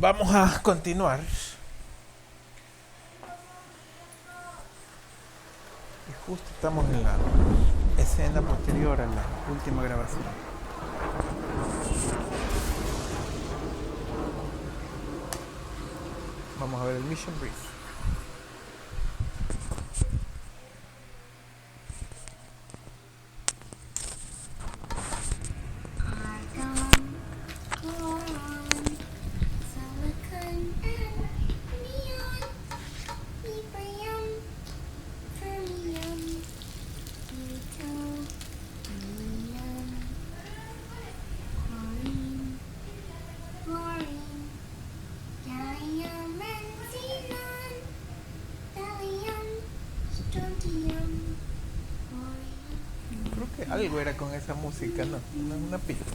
Vamos a continuar. Y justo estamos en la escena posterior a la última grabación. Vamos a ver el mission brief. Algo era con esa música, no, una pista.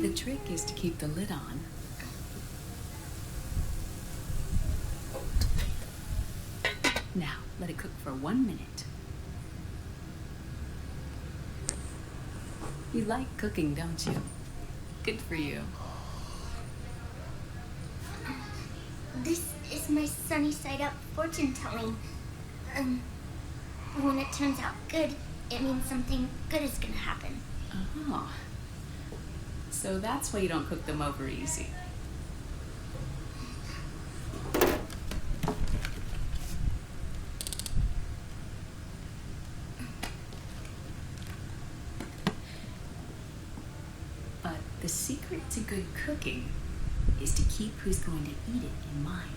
The trick is to keep the lid on. Now, let it cook for 1 minute. You like cooking, don't you? Good for you. This is my sunny side up fortune telling. When it turns out good, it means something good is gonna happen. Oh. So that's why you don't cook them over easy. But the secret to good cooking is to keep who's going to eat it in mind.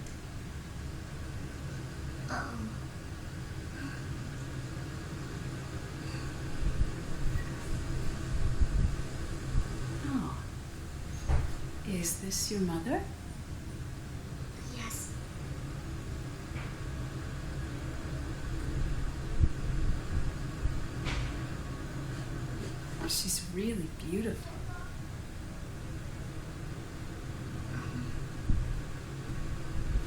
Is this your mother? Yes. She's really beautiful.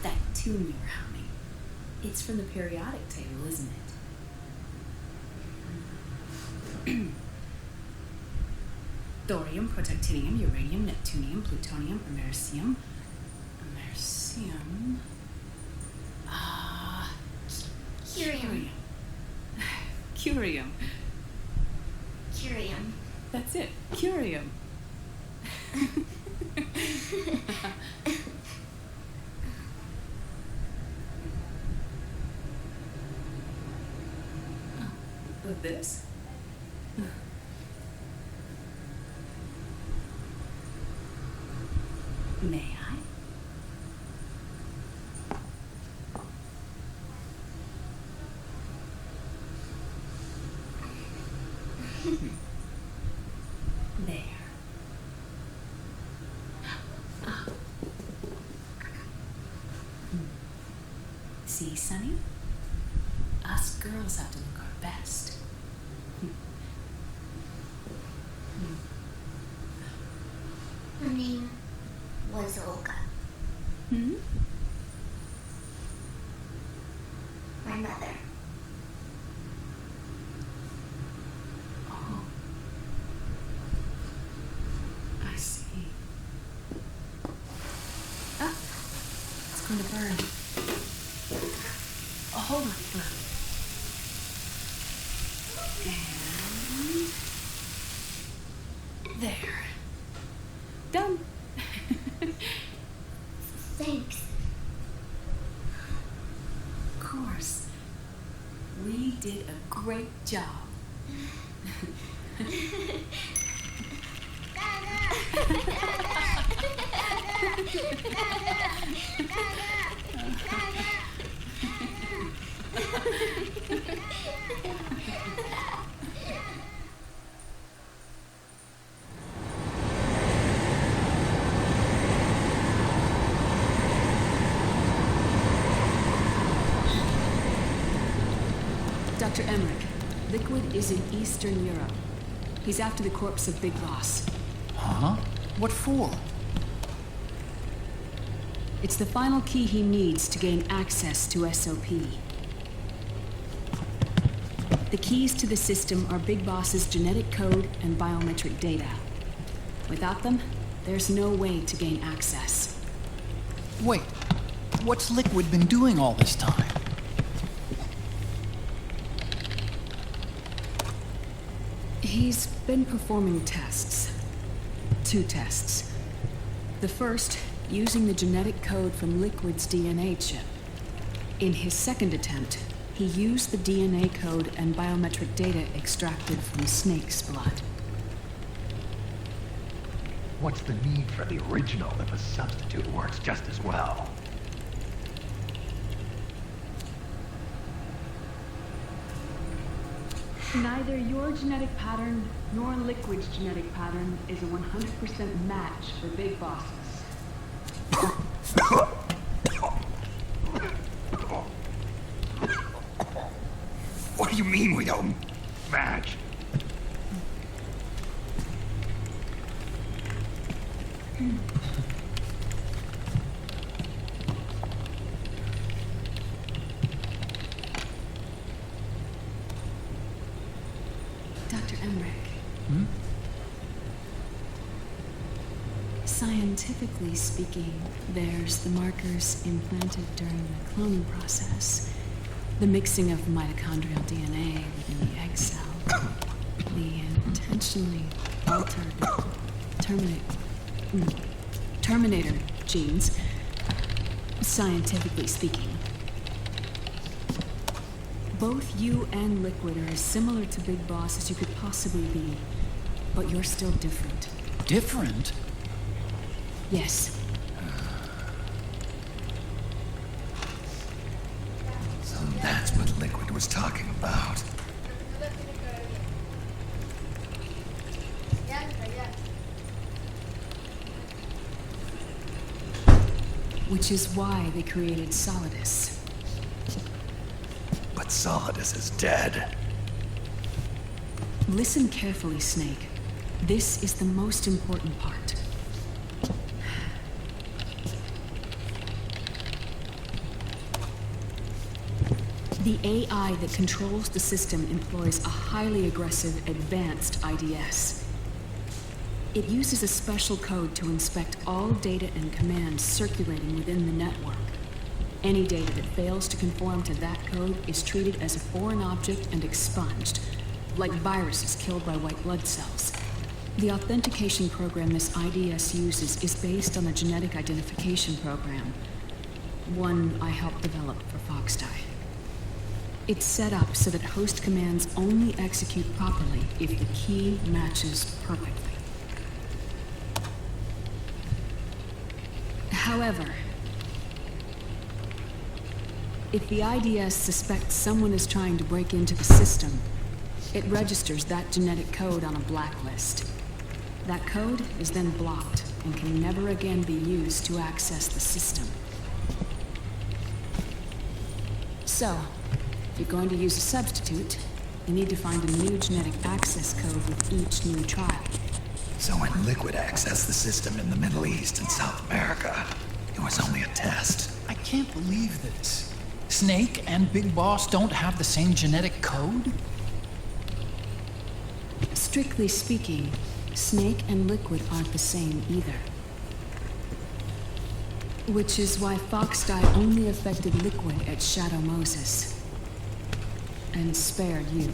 That tune you were humming, it's from the periodic table, isn't it? Thorium, protactinium, uranium, neptunium, plutonium, americium. Curium. Curium. Curium. That's it, curium. With this? May I? There. See, Sonny? Us girls have to look our best. Her name was Olga. Hmm? My mother. Oh. I see. Ah! It's going to burn. Oh, hold on. And there. Done. Thanks. Of course. We did a great job. Dr. Emmerich, Liquid is in Eastern Europe. He's after the corpse of Big Boss. Huh? What for? It's the final key he needs to gain access to SOP. The keys to the system are Big Boss's genetic code and biometric data. Without them, there's no way to gain access. Wait, what's Liquid been doing all this time? He's been performing tests. 2 tests. The first, using the genetic code from Liquid's DNA chip. In his second attempt, he used the DNA code and biometric data extracted from Snake's blood. What's the need for the original if a substitute works just as well? Neither your genetic pattern nor Liquid's genetic pattern is a 100% match for big bosses. What do you mean we don't match? Dr. Emmerich. Hmm? Scientifically speaking, there's the markers implanted during the cloning process, the mixing of mitochondrial DNA within the egg cell, the intentionally altered terminator genes, scientifically speaking. Both you and Liquid are as similar to Big Boss as you could possibly be, but you're still different. Different? Yes. So that's what Liquid was talking about. Which is why they created Solidus. But Solidus is dead. Listen carefully, Snake. This is the most important part. The AI that controls the system employs a highly aggressive, advanced IDS. It uses a special code to inspect all data and commands circulating within the network. Any data that fails to conform to that code is treated as a foreign object and expunged, like viruses killed by white blood cells. The authentication program this IDS uses is based on a genetic identification program, one I helped develop for Foxdie. It's set up so that host commands only execute properly if the key matches perfectly. However, if the IDS suspects someone is trying to break into the system, it registers that genetic code on a blacklist. That code is then blocked and can never again be used to access the system. So, if you're going to use a substitute, you need to find a new genetic access code with each new trial. So when Liquid accessed the system in the Middle East and South America, it was only a test. I can't believe this. Snake and Big Boss don't have the same genetic code? Strictly speaking, Snake and Liquid aren't the same either. Which is why Foxdie only affected Liquid at Shadow Moses. And spared you.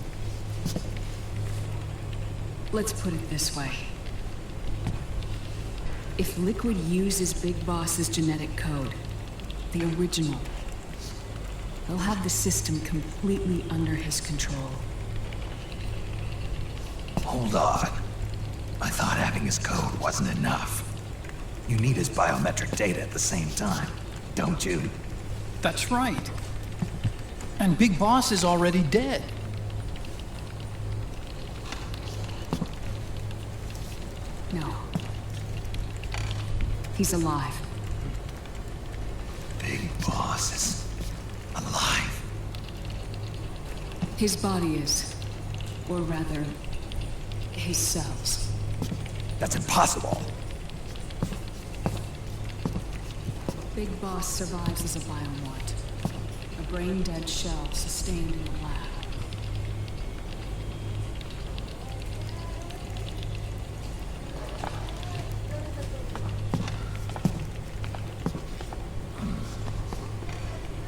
Let's put it this way. If Liquid uses Big Boss's genetic code, the original, he'll have the system completely under his control. Hold on. I thought having his code wasn't enough. You need his biometric data at the same time, don't you? That's right. And Big Boss is already dead. No. He's alive. Big Boss is alive. His body is. Or rather, his cells. That's impossible. Big Boss survives as a biomort. A brain-dead shell sustained in the lab.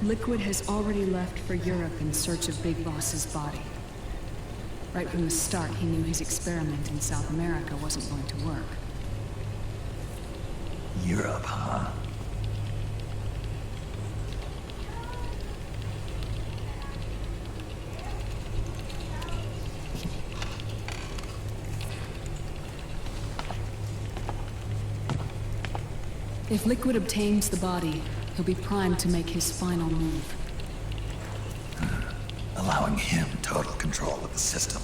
Liquid has already left for Europe in search of Big Boss's body. Right from the start, he knew his experiment in South America wasn't going to work. Europe, huh? If Liquid obtains the body, he'll be primed to make his final move. Allowing him total control of the system.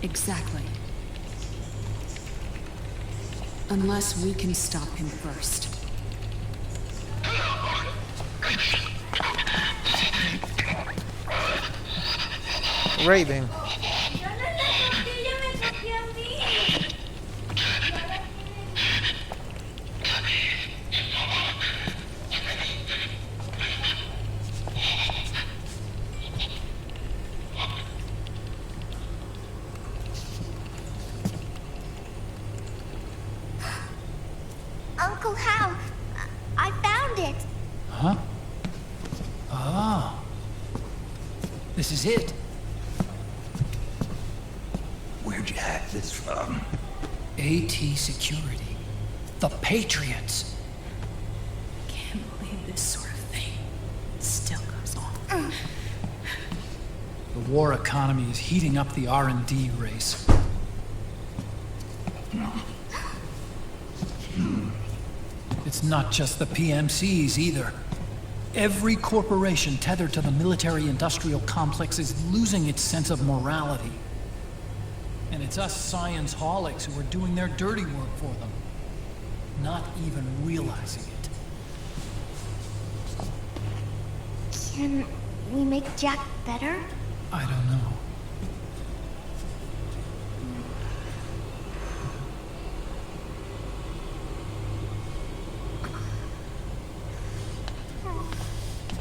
Exactly. Unless we can stop him first. Raven. Uncle Hal, I found it. Huh? Ah. This is it. Where'd you hack this from? AT Security. The Patriots. Can't believe this sort of thing still goes on. The war economy is heating up the R&D race. It's not just the PMCs either. Every corporation tethered to the military-industrial complex is losing its sense of morality. And it's us science-holics who are doing their dirty work for them, not even realizing it. Can we make Jack better? I don't know.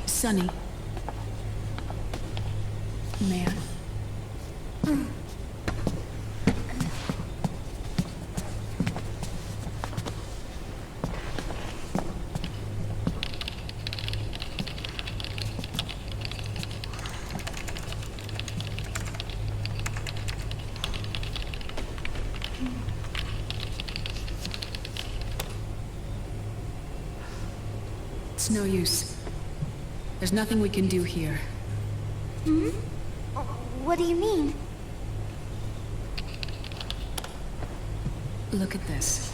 Sonny. May I? It's no use. There's nothing we can do here. Hmm? What do you mean? Look at this.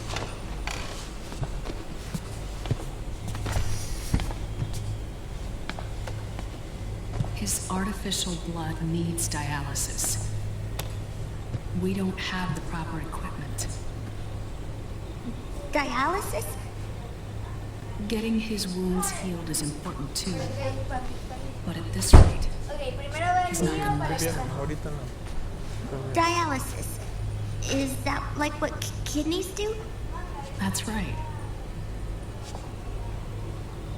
His artificial blood needs dialysis. We don't have the proper equipment. Dialysis? Getting his wounds healed is important too. But at this rate, he's not gonna last Bien, long. ahorita no. Dialysis. Is that like what kidneys do? That's right.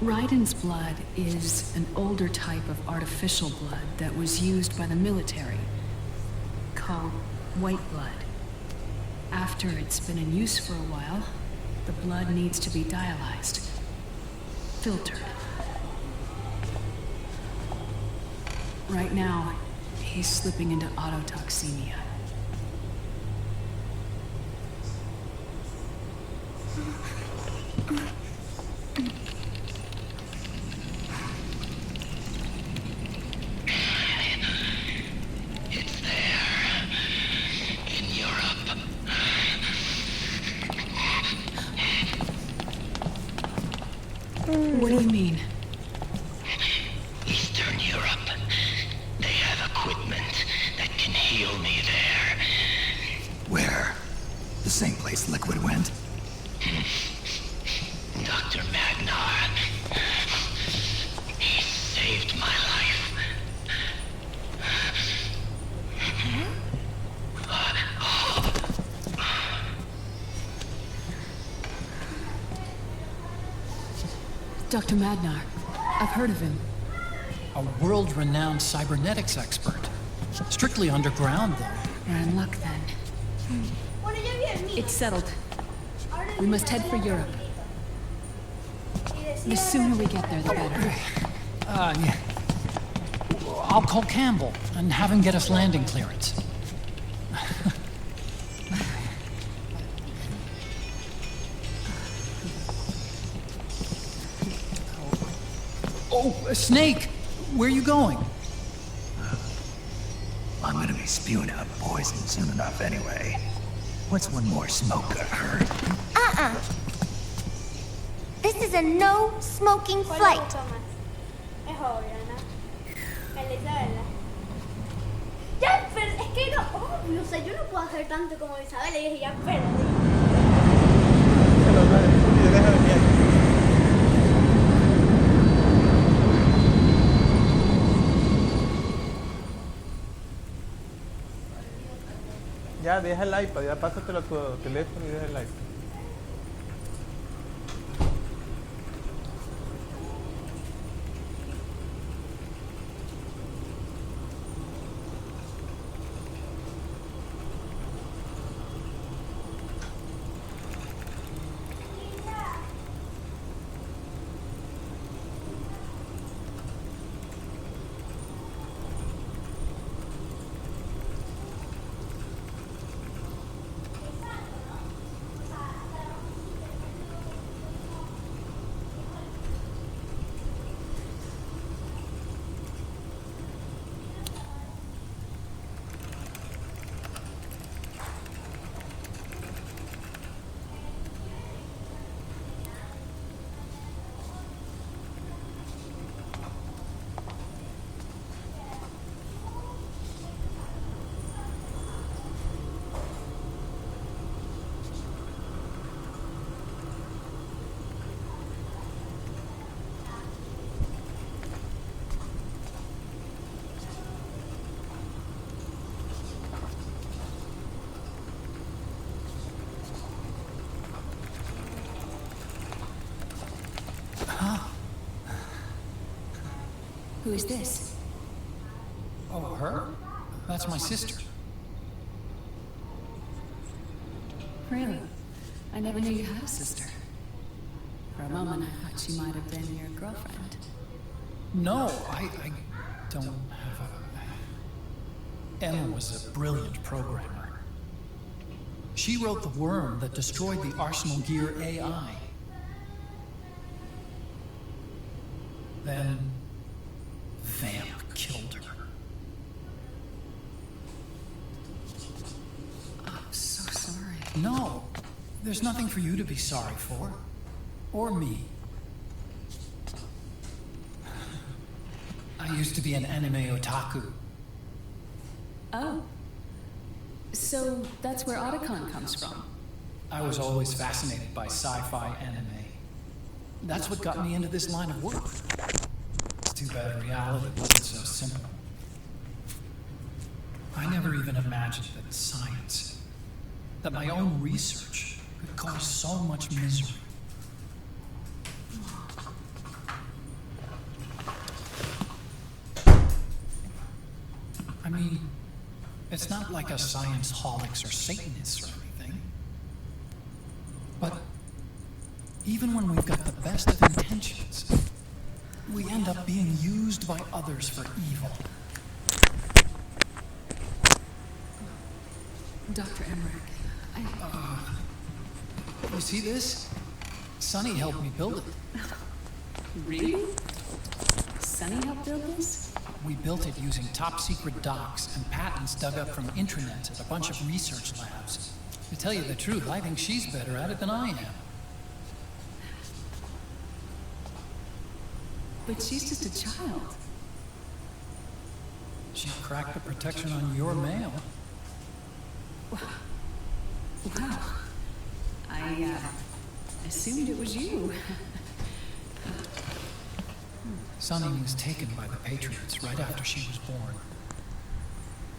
Raiden's blood is an older type of artificial blood that was used by the military, called white blood. After it's been in use for a while, the blood needs to be dialyzed, filtered. Right now, he's slipping into autotoxemia. It's there. In Europe. What do you mean? Eastern Europe. They have equipment that can heal me there. Where? The same place Liquid went? Dr. Magnar. He saved my life. Dr. Magnar. I've heard of him. A world-renowned cybernetics expert. Strictly underground, though. We're in luck then. It's settled. We must head for Europe. The sooner we get there, the better. Yeah. I'll call Campbell and have him get us landing clearance. Oh, Snake! Where are you going? I'm gonna be spewing out poison soon enough anyway. What's one more smoke heard? This is a no smoking ¿Cuál le flight. gustó más? Es obvio, ¿no? El de Isabela. Ya, pero es que era obvio. O sea, yo no puedo hacer tanto como Isabela. Y dije, ya perdí. Deja de miedo. Ya, deja el iPad, ya pásatelo a tu teléfono y deja el iPad. Who is this? Oh, her? That's my sister. Really? I never knew you had a sister. For a moment, I thought she might have been your girlfriend. No, I don't have a... Emma was a brilliant programmer. She wrote the worm that destroyed the Arsenal Gear AI. Then... Vamp killed her. I'm so sorry. No, there's nothing for you to be sorry for. Or me. I used to be an anime otaku. Oh. So that's where Otacon comes from. I was always fascinated by sci-fi anime. That's what got me into this line of work. It's too bad reality wasn't so simple. I never even imagined that science, that my own research, could cause so much misery. I mean, it's not like us science holics or Satanists or anything. But even when we've got the best of intentions, we end up being used by others for evil. Dr. Emmerich, You see this? Sonny helped me build it. Really? Sunny helped build this? We built it using top-secret docs and patents dug up from intranets at a bunch of research labs. To tell you the truth, I think she's better at it than I am. But she's just a child. She cracked the protection on your mail. Wow. I assumed it was you. Sunny was taken by the Patriots right after she was born.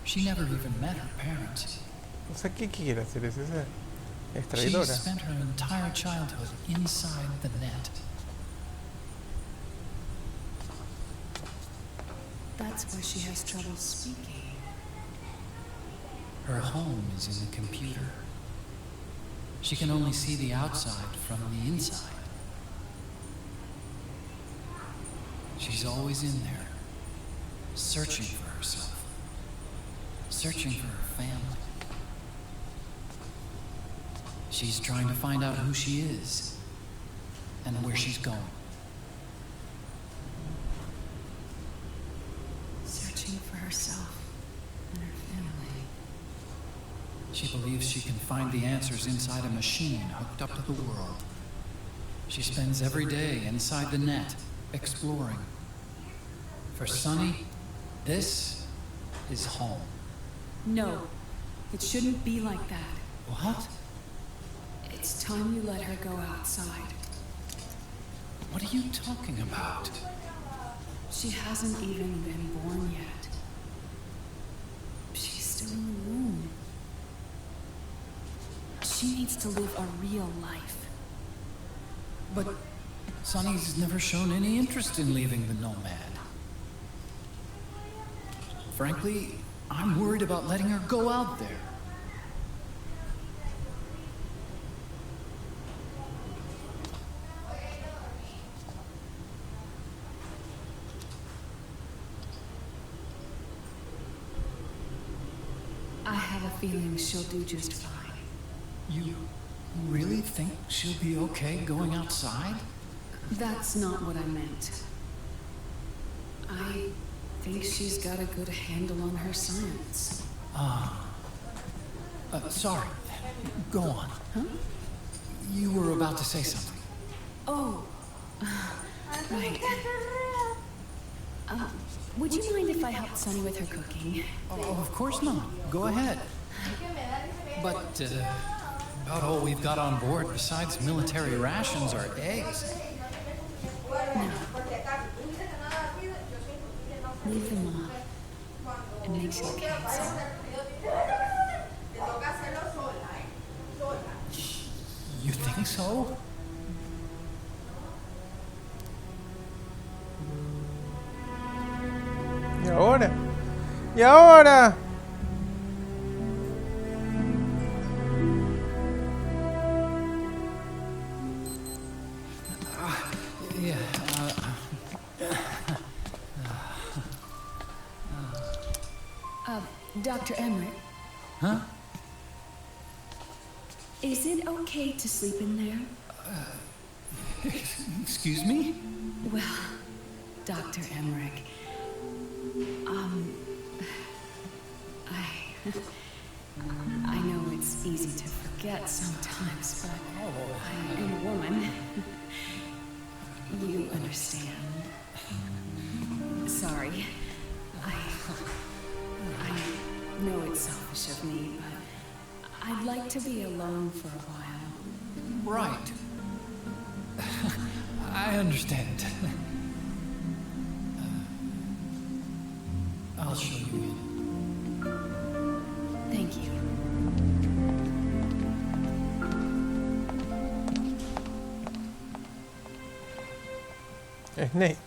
She never even met her parents. O sea, ¿qué quiere hacer? Es esa She extraidora. spent her entire childhood inside the net. That's why she has trouble speaking. Her home is in the computer. She can only see the outside from the inside. She's always in there, searching for herself, searching for her family. She's trying to find out who she is and where she's going. Searching for herself and her family. She believes she can find the answers inside a machine hooked up to the world. She spends every day inside the net, exploring. For Sunny, this is home. No, it shouldn't be like that. What? It's time you let her go outside. What are you talking about? She hasn't even been born yet. She's still in the womb. She needs to live a real life. But Sunny's never shown any interest in leaving the Nomad. Frankly, I'm worried about letting her go out there. I have a feeling she'll do just fine. You really think she'll be okay going outside? That's not what I meant. I think she's got a good handle on her science. Sorry. Go on. Huh? You were about to say something. Oh, right. Would you mind if I helped Sunny with her cooking? Oh, of course not. Go ahead. But, about all we've got on board besides military rations are eggs. No. Leave them off. It makes you cancer. You think so? ¿Y ahora? ¿Y ahora? Dr. Emmerich, Huh? is it okay to sleep in there? Excuse me? Well, Dr. Emmerich, I know it's easy to forget sometimes, but I am a woman. You understand. Sorry. I know it's selfish of me, but I'd like to be alone for a while. Right. I understand. I'll show you in. Thank you. Snake.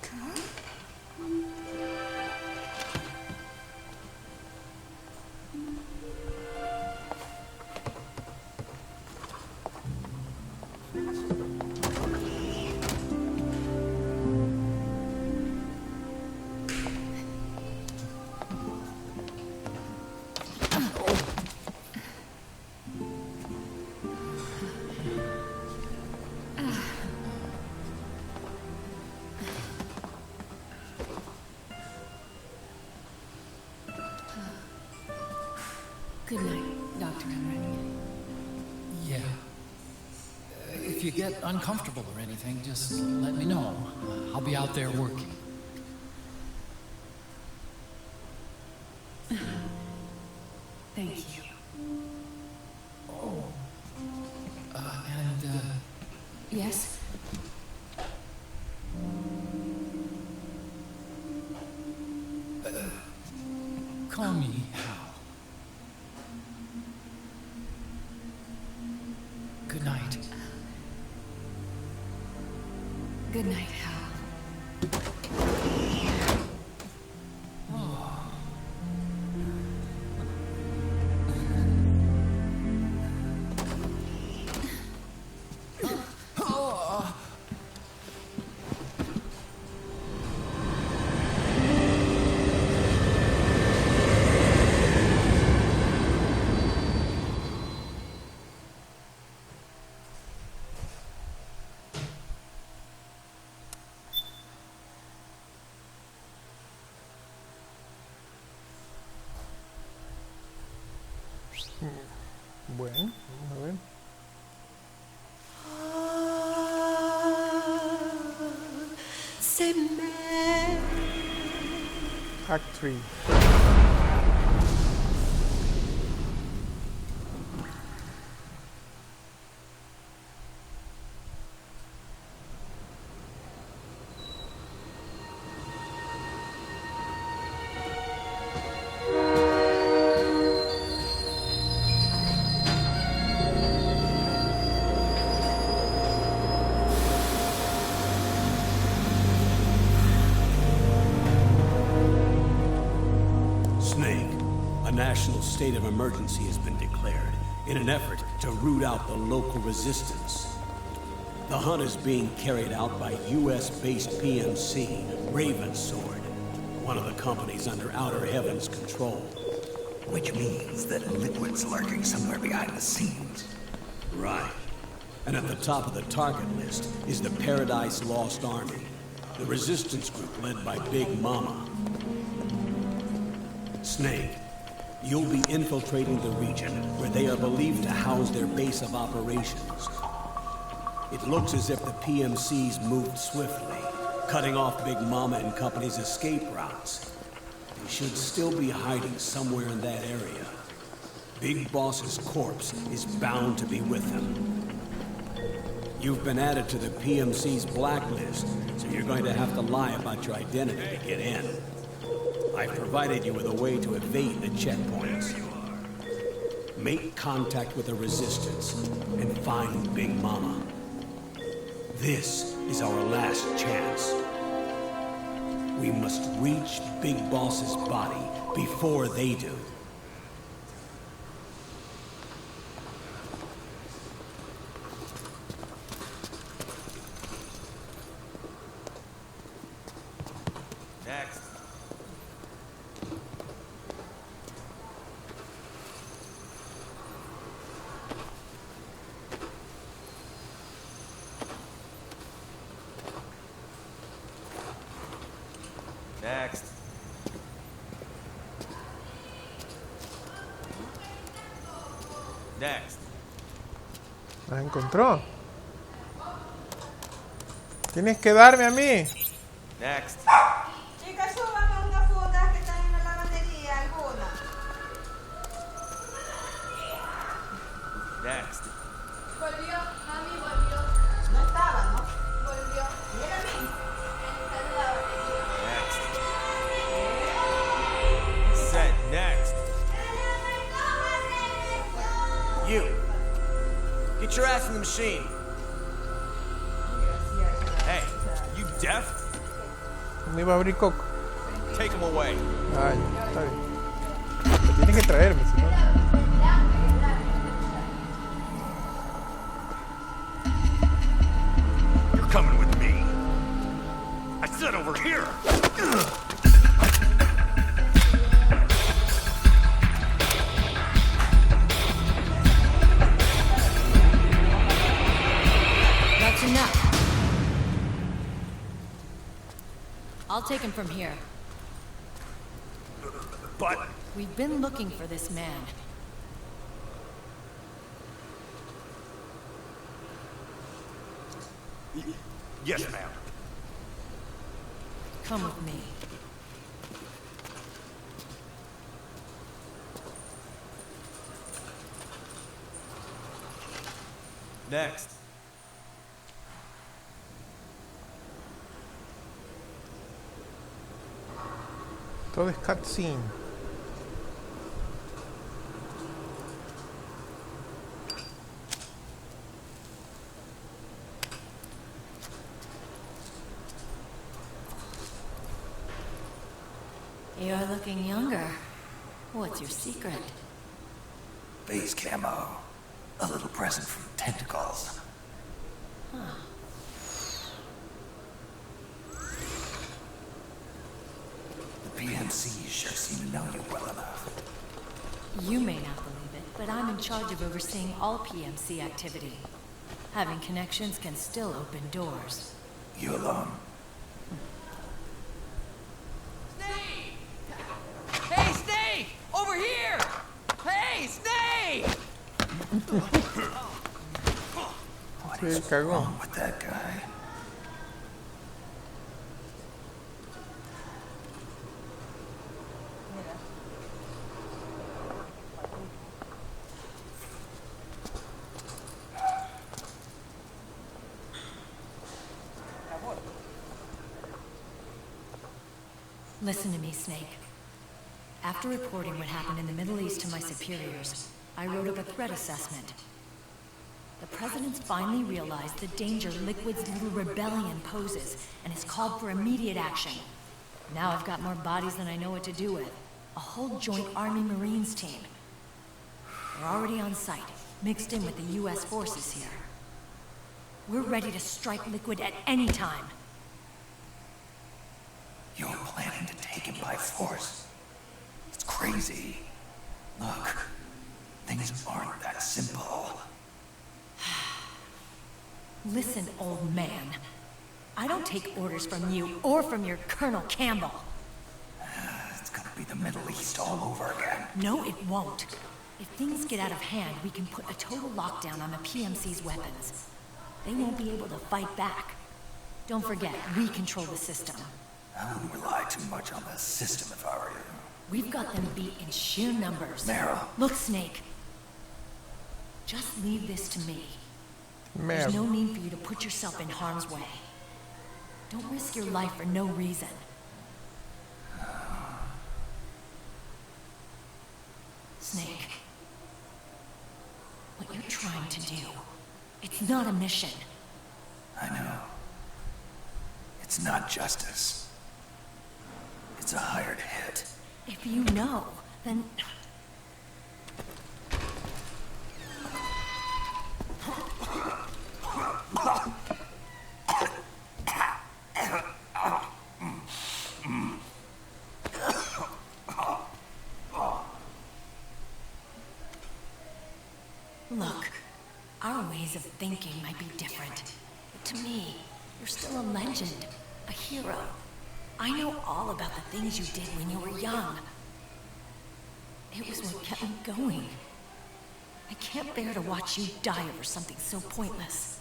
Good night, Dr. Emmerich. Yeah. If you get uncomfortable or anything, just let me know. I'll be out there working. Thank you. Yes? Call me Hal. Good night. Good night, Hal. Bueno, vamos a ver. Act 3. A national state of emergency has been declared in an effort to root out the local resistance. The hunt is being carried out by US-based PMC, Ravensword, one of the companies under Outer Heaven's control. Which means that Liquid's lurking somewhere behind the scenes. Right. And at the top of the target list is the Paradise Lost Army, the resistance group led by Big Mama. Snake, you'll be infiltrating the region where they are believed to house their base of operations. It looks as if the PMC's moved swiftly, cutting off Big Mama and company's escape routes. They should still be hiding somewhere in that area. Big Boss's corpse is bound to be with them. You've been added to the PMC's blacklist, so you're going to have to lie about your identity to get in. I've provided you with a way to evade the checkpoints. Make contact with the resistance and find Big Mama. This is our last chance. We must reach Big Boss's body before they do. Next. Next. Next. La encontró. Tienes que darme a mí. Next. Chicas, súbame unas fundas que están en la lavandería, alguna. Next. Volvió, mami volvió. No estaba, ¿no? Volvió. Mira a mí. Está en la lavandería. Next. Set. Next. You. Get your ass in the machine. Hey, you deaf? Me iba a abrir coco. Take him away. Ay, está bien. Pero tienes que traerme, si no. You're coming with me. I said over here. That's enough. I'll take him from here. But We've been looking for this man. yes, ma'am. Come with me. Next. Todo es cutscene. You're looking younger. What's your secret? Base camo. A little present from Tentacles. Huh. The PMC sure seem to know you well enough. You may not believe it, but I'm in charge of overseeing all PMC activity. Having connections can still open doors. You alone? Snake! Hey, Snake! Over here! Hey, Snake! cagó. wrong with that guy? Listen to me, Snake. After reporting what happened in the Middle East to my superiors, I wrote up a threat assessment. The President's finally realized the danger Liquid's little rebellion poses and has called for immediate action. Now I've got more bodies than I know what to do with. A whole joint Army-Marines team. We're already on site, mixed in with the U.S. forces here. We're ready to strike Liquid at any time. You're planning to take him by force. It's crazy. Look, things aren't that simple. Listen, old man. I don't take orders from you or from your Colonel Campbell. It's gonna be the Middle East all over again. No, it won't. If things get out of hand, we can put a total lockdown on the PMC's weapons. They won't be able to fight back. Don't forget, we control the system. I wouldn't rely too much on the system if I were you. We've got them beat in sheer numbers. Mara. Look, Snake. Just leave this to me. Merda. There's no need for you to put yourself in harm's way. Don't risk your life for no reason. Snake. What you're trying to do, it's not a mission. I know. It's not justice. It's a hired hit. If you know, then... Look, our ways of thinking might be different. But to me, you're still a legend, a hero. I know all about the things you did when you were young. It was what kept me going. I can't bear to watch you die over something so pointless.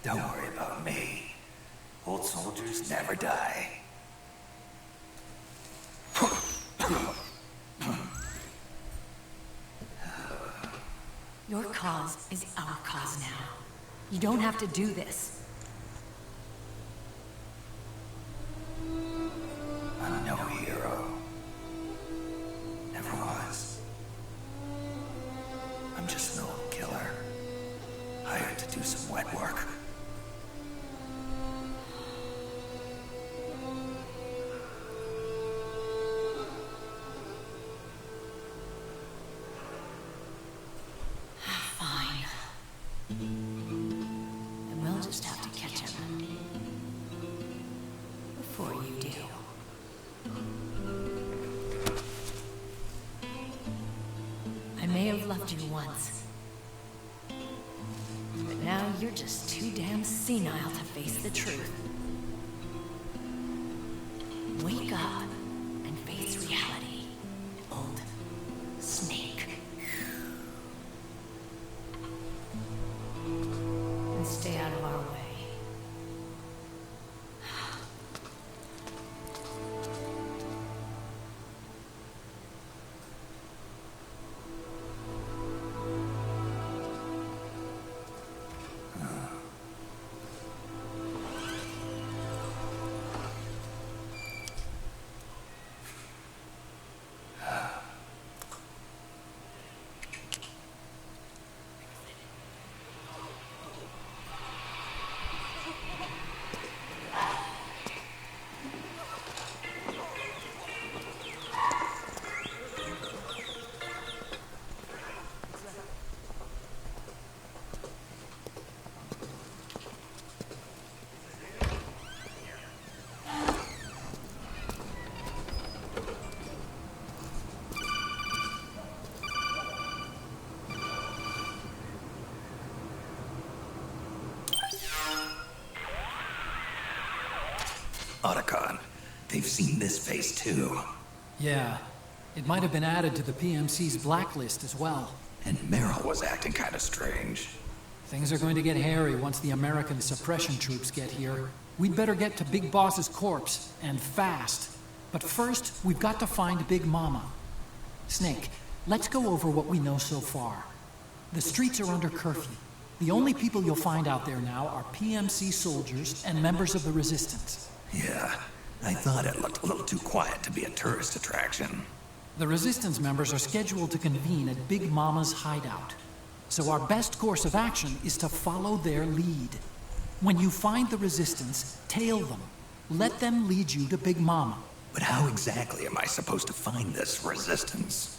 Don't worry about me. Old soldiers never die. Your cause is our cause now. You don't have to do this. I'm no hero. Never was. I'm just an old killer. Hired to do some wet work. Fine. And we'll just have to catch him. Before you do. I may have loved you once. But now you're just too damn senile to face the truth. Wake up and face reality, old snake. And stay out of our way. Otacon, they've seen this face too. Yeah, it might have been added to the PMC's blacklist as well. And Meryl was acting kind of strange. Things are going to get hairy once the American suppression troops get here. We'd better get to Big Boss's corpse, and fast. But first, we've got to find Big Mama. Snake, let's go over what we know so far. The streets are under curfew. The only people you'll find out there now are PMC soldiers and members of the Resistance. Yeah, I thought it looked a little too quiet to be a tourist attraction. The Resistance members are scheduled to convene at Big Mama's hideout. So our best course of action is to follow their lead. When you find the Resistance, tail them. Let them lead you to Big Mama. But how exactly am I supposed to find this Resistance?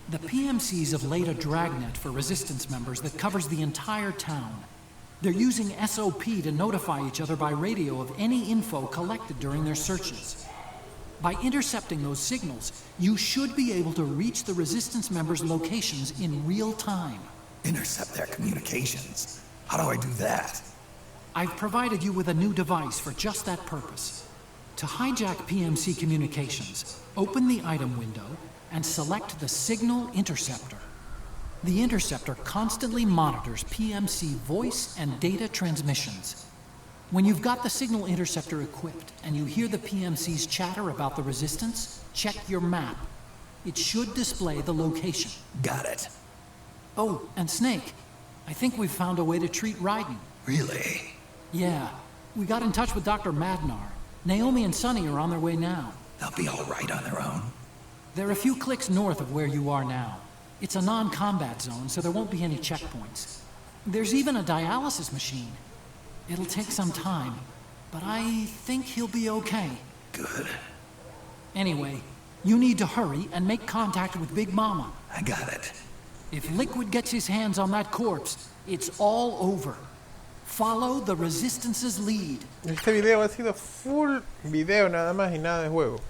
The PMCs have laid a dragnet for Resistance members that covers the entire town. They're using SOP to notify each other by radio of any info collected during their searches. By intercepting those signals, you should be able to reach the Resistance members' locations in real time. Intercept their communications? How do I do that? I've provided you with a new device for just that purpose. To hijack PMC communications, open the item window and select the Signal Interceptor. The interceptor constantly monitors PMC voice and data transmissions. When you've got the Signal Interceptor equipped and you hear the PMC's chatter about the Resistance, check your map. It should display the location. Got it. Oh, and Snake, I think we've found a way to treat Raiden. Really? Yeah. We got in touch with Dr. Madnar. Naomi and Sonny are on their way now. They'll be all right on their own. They're a few clicks north of where you are now. It's a non-combat zone, so there won't be any checkpoints. There's even a dialysis machine. It'll take some time, but I think he'll be okay. Good. Anyway, you need to hurry and make contact with Big Mama. I got it. If Liquid gets his hands on that corpse, it's all over. Follow the Resistance's lead. Este video ha sido full video nada más y nada de juego.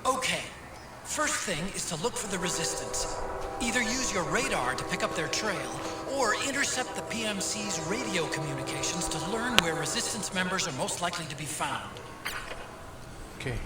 Okay, first thing is to look for the Resistance. Either use your radar to pick up their trail, or intercept the PMC's radio communications to learn where Resistance members are most likely to be found. Okay.